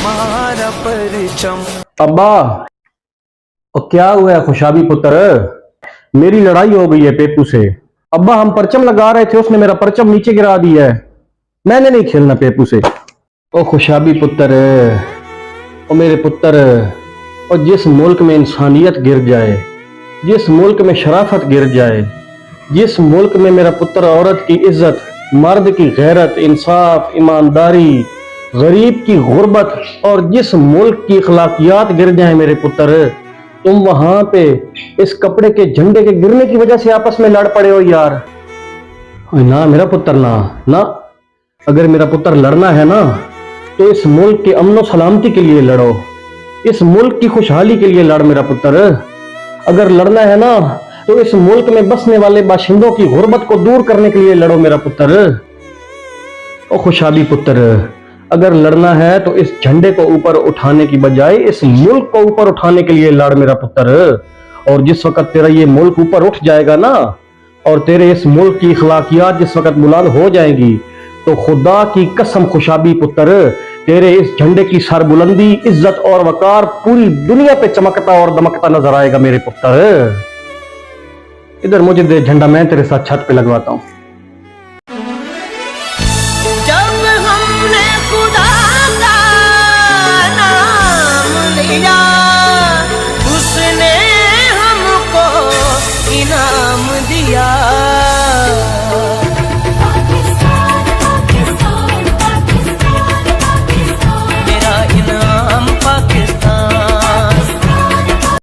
हमारा परचम। अब्बा, और क्या हुआ है खुशाबी पुत्र? मेरी लड़ाई हो गई है पेपू से। अब्बा, हम परचम लगा रहे थे, उसने मेरा परचम नीचे गिरा दिया है। मैंने नहीं खेलना पेपू से। ओ खुशाबी पुत्र, ओ मेरे पुत्र, और जिस मुल्क में इंसानियत गिर जाए, जिस मुल्क में शराफत गिर जाए, जिस मुल्क में मेरा पुत्र औरत की इज्जत, मर्द की गैरत, इंसाफ, ईमानदारी, गरीब की गुर्बत और जिस मुल्क की अखलाकियात गिर जाए मेरे पुत्र, तुम वहां पे इस कपड़े के झंडे के गिरने की वजह से आपस में लड़ पड़े हो यार। ना मेरा पुत्र, ना ना, अगर मेरा पुत्र लड़ना है ना तो इस मुल्क के अमन सलामती के लिए लड़ो, इस मुल्क की खुशहाली के लिए लड़ मेरा पुत्र। अगर लड़ना है ना तो इस मुल्क में बसने वाले बाशिंदों की गुर्बत को दूर करने के लिए लड़ो मेरा पुत्र। ओ खुशाबी पुत्र, अगर लड़ना है तो इस झंडे को ऊपर उठाने की बजाय इस मुल्क को ऊपर उठाने के लिए लड़ मेरा पुत्र। और जिस वक्त तेरा ये मुल्क ऊपर उठ जाएगा ना और तेरे इस मुल्क की अखलाकियात जिस वक्त बुलंद हो जाएंगी तो खुदा की कसम खुशाबी पुत्र, तेरे इस झंडे की सरबुलंदी, इज्जत और वकार पूरी दुनिया पे चमकता और दमकता नजर आएगा मेरे पुत्र। इधर मुझे दे झंडा, मैं तेरे साथ छत पे लगवाता हूं। जब हमने खुदा का नाम लिया, उसने हमको इनाम